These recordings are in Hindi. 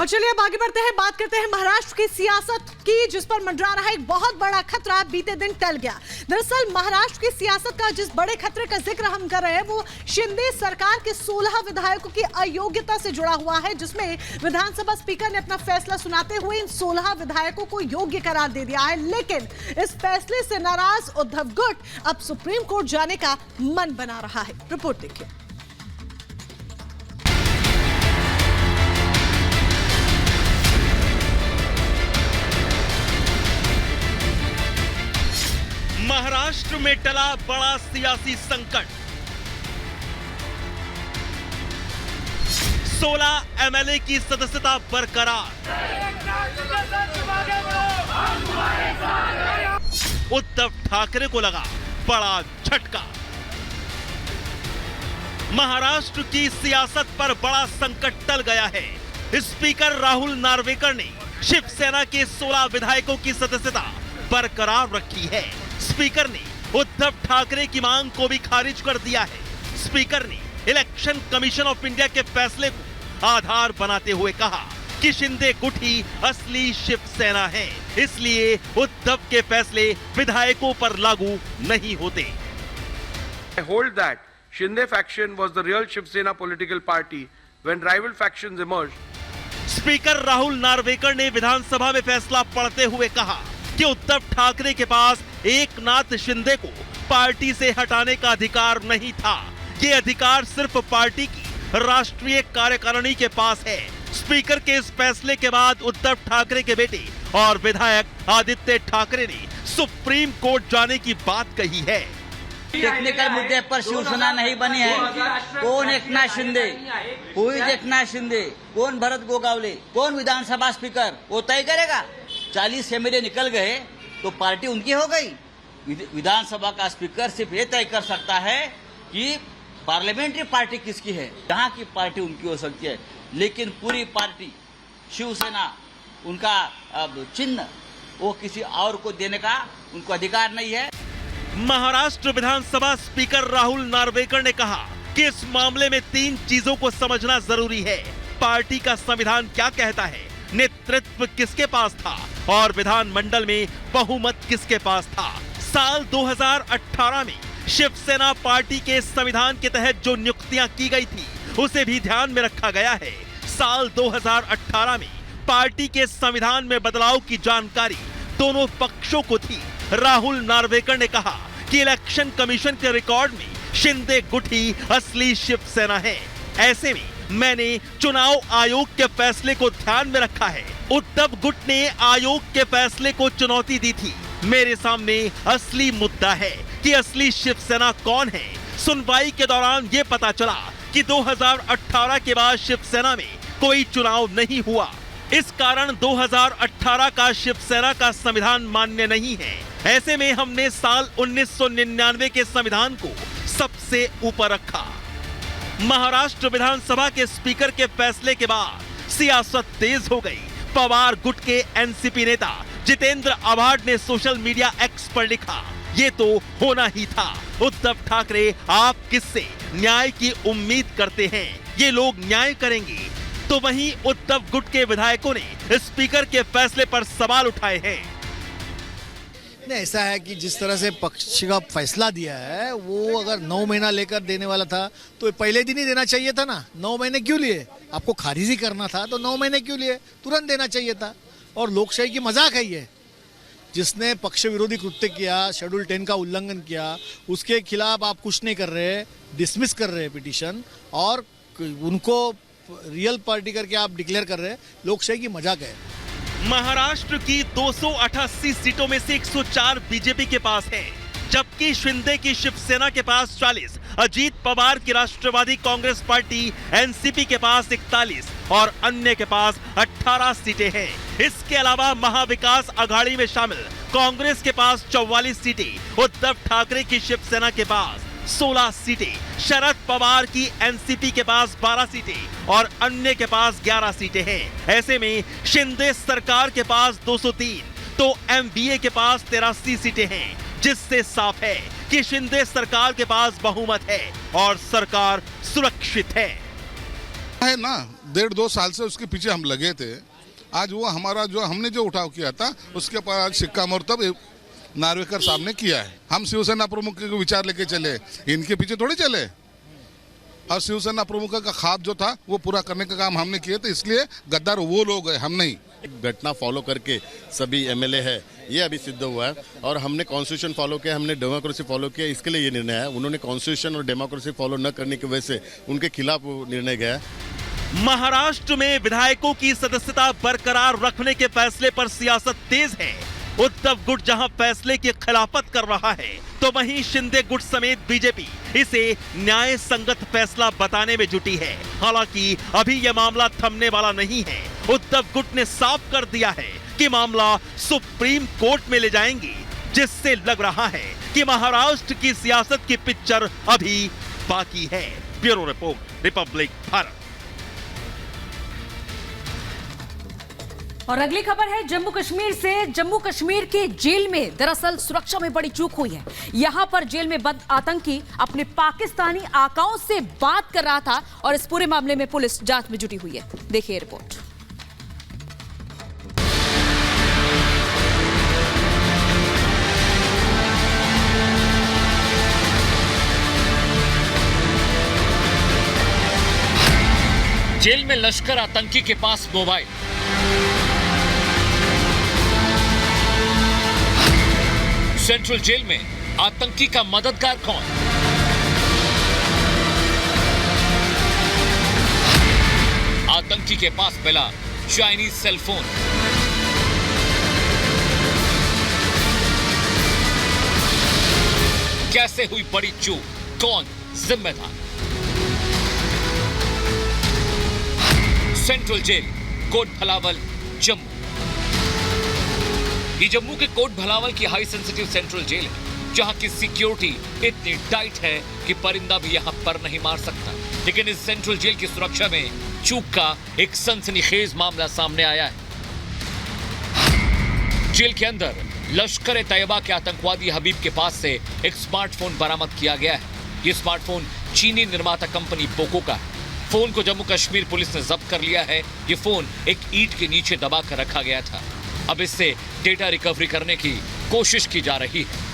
और चलिए अब आगे बढ़ते हैं, बात करते हैं महाराष्ट्र की सियासत की, जिस पर मंडरा रहा एक बहुत बड़ा खतरा बीते दिन टल गया। दरअसल महाराष्ट्र की सियासत का जिस बड़े खतरे का जिक्र हम कर रहे हैं वो शिंदे सरकार के 16 विधायकों की अयोग्यता से जुड़ा हुआ है, जिसमें विधानसभा स्पीकर ने अपना फैसला सुनाते हुए इन 16 विधायकों को योग्य करार दे दिया है। लेकिन इस फैसले से नाराज उद्धव गुट अब सुप्रीम कोर्ट जाने का मन बना रहा है। रिपोर्ट देखिए। महाराष्ट्र में टला बड़ा सियासी संकट। 16 एमएलए की सदस्यता बरकरार। उद्धव ठाकरे को लगा बड़ा झटका। महाराष्ट्र की सियासत पर बड़ा संकट टल गया है। स्पीकर राहुल नार्वेकर ने शिवसेना के 16 विधायकों की सदस्यता बरकरार रखी है। स्पीकर ने उद्धव ठाकरे की मांग को भी खारिज कर दिया है। स्पीकर ने इलेक्शन कमीशन ऑफ इंडिया के फैसले को आधार बनाते हुए कहा कि शिंदे गुट ही असली शिवसेना है, इसलिए उद्धव के फैसले विधायकों पर लागू नहीं होते। I hold that Shinde faction was the real Shiv Sena political party when rival factions emerged. Speaker Rahul Narwekar ने विधानसभा में फैसला पढ़ते हुए कहा कि उद्धव ठाकरे के पास एकनाथ शिंदे को पार्टी से हटाने का अधिकार नहीं था। ये अधिकार सिर्फ पार्टी की राष्ट्रीय कार्यकारिणी के पास है। स्पीकर के इस फैसले के बाद उद्धव ठाकरे के बेटे और विधायक आदित्य ठाकरे ने सुप्रीम कोर्ट जाने की बात कही है। टेक्निकल मुद्दे पर शिवसेना नहीं बनी है। कौन एकनाथ शिंदे, कोई एकनाथ शिंदे, कौन भरत गोगावले, कौन विधानसभा स्पीकर, वो तय करेगा। 40 एमएलए निकल गए तो पार्टी उनकी हो गई। विधानसभा का स्पीकर सिर्फ ये तय कर सकता है कि पार्लियामेंट्री पार्टी किसकी है, जहां की पार्टी उनकी हो सकती है। लेकिन पूरी पार्टी शिवसेना, उनका चिन्ह वो किसी और को देने का उनको अधिकार नहीं है। महाराष्ट्र विधानसभा स्पीकर राहुल नार्वेकर ने कहा कि इस मामले में 3 चीजों को समझना जरूरी है। पार्टी का संविधान क्या कहता है, नेतृत्व किसके पास था और विधानमंडल में बहुमत किसके पास था। साल 2018 में शिवसेना पार्टी के संविधान के तहत जो नियुक्तियां की गई थी उसे भी ध्यान में रखा गया है। साल 2018 में पार्टी के संविधान में बदलाव की जानकारी दोनों पक्षों को थी। राहुल नार्वेकर ने कहा कि इलेक्शन कमीशन के रिकॉर्ड में शिंदे गुट ही असली शिवसेना है। ऐसे में मैंने चुनाव आयोग के फैसले को ध्यान में रखा है। उद्धव गुट ने आयोग के फैसले को चुनौती दी थी। मेरे सामने असली मुद्दा है कि असली शिवसेना कौन है। सुनवाई के दौरान ये पता चला कि 2018 के बाद शिवसेना में कोई चुनाव नहीं हुआ। इस कारण 2018 का शिवसेना का संविधान मान्य नहीं है। ऐसे में हमने साल 1999 के संविधान को सबसे ऊपर रखा। महाराष्ट्र विधानसभा के स्पीकर के फैसले के बाद सियासत तेज हो गई। पवार गुट के एनसीपी नेता जितेंद्र आव्हाड ने सोशल मीडिया एक्स पर लिखा, ये तो होना ही था। उद्धव ठाकरे आप किससे न्याय की उम्मीद करते हैं? ये लोग न्याय करेंगे। तो वहीं उद्धव गुट के विधायकों ने स्पीकर के फैसले पर सवाल उठाए हैं। ऐसा है कि जिस तरह से पक्ष का फैसला दिया है वो अगर 9 महीना लेकर देने वाला था तो पहले दिन ही देना चाहिए था ना। 9 महीने क्यों लिए? आपको खारिज ही करना था तो 9 महीने क्यों लिए? तुरंत देना चाहिए था। और लोकशाही की मजाक है ये। जिसने पक्ष विरोधी कृत्य किया, शेड्यूल 10 का उल्लंघन किया, उसके खिलाफ आप कुछ नहीं कर रहे, डिसमिस कर रहे पिटीशन और उनको रियल पार्टी करके आप डिक्लेयर कर रहे हैं। लोकशाही की मजाक है। महाराष्ट्र की 288 सीटों में से 104 बीजेपी के पास है, जबकि शिंदे की शिवसेना के पास 40, अजीत पवार की राष्ट्रवादी कांग्रेस पार्टी एनसीपी के पास 41 और अन्य के पास 18 सीटें हैं। इसके अलावा महाविकास आघाड़ी में शामिल कांग्रेस के पास 44 सीटें, उद्धव ठाकरे की शिवसेना के पास 16 सीटें, शरद पवार की एनसीपी के पास 12 सीटें और अन्य के पास 11 सीटें हैं। ऐसे में शिंदे सरकार के पास 203 तो एमवीए के पास 83 सीटें हैं, जिससे साफ है कि शिंदे सरकार के पास बहुमत है और सरकार सुरक्षित है। है ना, 1.5-2 साल से उसके पीछे हम लगे थे। आज वो हमारा जो हमने जो उठाव किया था उसके पर आज सिक्का मोर्तब नार्वेकर साहब ने किया है। हम शिवसेना प्रमुख के विचार लेके चले, इनके पीछे थोड़ी चले। और शिवसेना प्रमुख का ख्वाब जो था वो पूरा करने का काम हमने किया, तो इसलिए गद्दार वो लोग हैं, हम नहीं। घटना फॉलो करके सभी एमएलए है, ये अभी सिद्ध हुआ है। और हमने कॉन्स्टिट्यूशन फॉलो किया, हमने डेमोक्रेसी फॉलो किया, इसके लिए ये निर्णय है। उन्होंने कॉन्स्टिट्यूशन और डेमोक्रेसी फॉलो न करने की वजह से उनके खिलाफ निर्णय गया है। महाराष्ट्र में विधायकों की सदस्यता बरकरार रखने के फैसले पर सियासत तेज है। उद्धव गुट जहां फैसले की खिलाफत कर रहा है, तो वहीं शिंदे गुट समेत बीजेपी इसे न्याय संगत फैसला बताने में जुटी है। हालांकि अभी यह मामला थमने वाला नहीं है। उद्धव गुट ने साफ कर दिया है कि मामला सुप्रीम कोर्ट में ले जाएंगे, जिससे लग रहा है कि महाराष्ट्र की सियासत की पिक्चर अभी बाकी है। Bureau report, Republic Bharat. और अगली खबर है जम्मू कश्मीर से। जम्मू कश्मीर के जेल में दरअसल सुरक्षा में बड़ी चूक हुई है। यहां पर जेल में बंद आतंकी अपने पाकिस्तानी आकाओं से बात कर रहा था और इस पूरे मामले में पुलिस जांच में जुटी हुई है। देखिए रिपोर्ट। जेल में लश्कर आतंकी के पास मोबाइल, सेंट्रल जेल में आतंकी का मददगार कौन? आतंकी के पास मिला चाइनीज सेलफोन। कैसे हुई बड़ी चूक? कौन जिम्मेदार? Central jail, Kot Bhalwal, Jammu. ये जम्मू के कोट भलावल की हाई सेंसिटिव सेंट्रल जेल है, जहां की सिक्योरिटी इतनी टाइट है कि परिंदा भी यहां पर नहीं मार सकता। लेकिन इस सेंट्रल जेल की सुरक्षा में चूक का एक सनसनीखेज मामला सामने आया है। जेल के अंदर लश्कर तैयबा के आतंकवादी हबीब के पास से एक स्मार्टफोन बरामद किया गया है। ये स्मार्टफोन चीनी निर्माता कंपनी पोको का है। फोन को जम्मू कश्मीर पुलिस ने जब्त कर लिया है। ये फोन एक ईंट के नीचे दबा कर रखा गया था। अब इससे डेटा रिकवरी करने की कोशिश की जा रही है।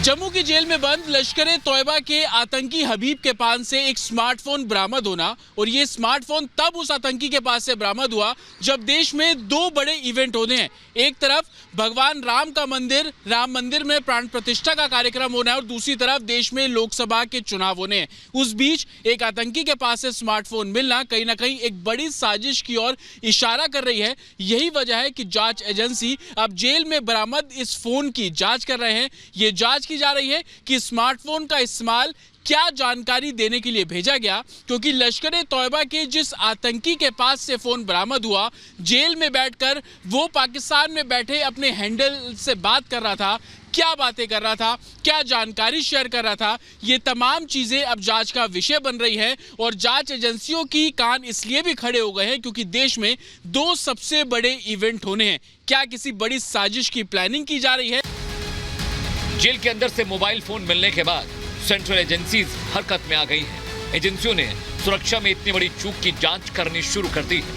जम्मू की जेल में बंद लश्कर तैयबा के आतंकी हबीब के पास से एक स्मार्टफोन बरामद होना, और ये स्मार्टफोन तब उस आतंकी के पास से बरामद हुआ जब देश में 2 बड़े इवेंट होने हैं। एक तरफ भगवान राम का मंदिर, राम मंदिर में प्राण प्रतिष्ठा का कार्यक्रम होना है, और दूसरी तरफ देश में लोकसभा के चुनाव होने हैं। उस बीच एक आतंकी के पास से स्मार्टफोन मिलना कहीं ना कहीं एक बड़ी साजिश की ओर इशारा कर रही है। यही वजह है कि जांच एजेंसी अब जेल में बरामद इस फोन की जांच कर रहे हैं। ये जांच की जा रही है कि स्मार्टफोन का इस्तेमाल क्या जानकारी देने के लिए भेजा गया, क्योंकि लश्कर तैयबा के जिस आतंकी के पास से फोन बरामद हुआ, जेल में बैठकर वो पाकिस्तान में बैठे अपने हैंडल से बात कर रहा था, क्या बातें कर रहा था, क्या जानकारी शेयर कर रहा था, ये तमाम चीजें अब जांच का विषय बन रही है। और जांच एजेंसियों की कान इसलिए भी खड़े हो गए हैं क्योंकि देश में 2 सबसे बड़े इवेंट होने हैं। क्या किसी बड़ी साजिश की प्लानिंग की जा रही है? जेल के अंदर से मोबाइल फोन मिलने के बाद सेंट्रल एजेंसीज हरकत में आ गई हैं। एजेंसियों ने सुरक्षा में इतनी बड़ी चूक की जांच करनी शुरू कर दी है।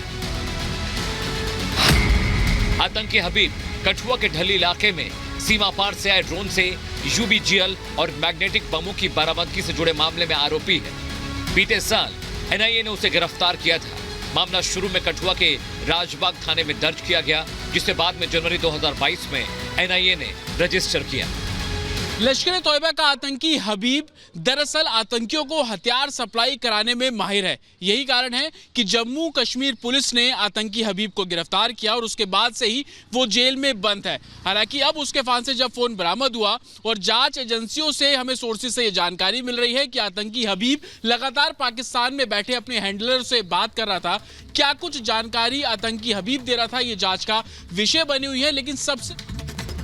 आतंकी हबीब कठुआ के ढली इलाके में सीमा पार से आए ड्रोन से यूबीजीएल और मैग्नेटिक बमों की बरामदगी से जुड़े मामले में आरोपी है। बीते साल एनआईए ने उसे गिरफ्तार किया था। मामला शुरू में कठुआ के राजबाग थाने में दर्ज किया गया, जिसे बाद में जनवरी 2022 में एनआईए ने रजिस्टर किया। लश्कर तैयबा का आतंकी हबीब दरअसल आतंकियों को हथियार सप्लाई कराने में माहिर है। यही कारण है कि जम्मू कश्मीर पुलिस ने आतंकी हबीब को गिरफ्तार किया और उसके बाद से ही वो जेल में बंद है। हालांकि अब उसके पास से जब फोन बरामद हुआ और जांच एजेंसियों से हमें सोर्सेज से ये जानकारी मिल रही है कि आतंकी हबीब लगातार पाकिस्तान में बैठे अपने हैंडलर से बात कर रहा था। क्या कुछ जानकारी आतंकी हबीब दे रहा था, ये जांच का विषय बनी हुई है। लेकिन सबसे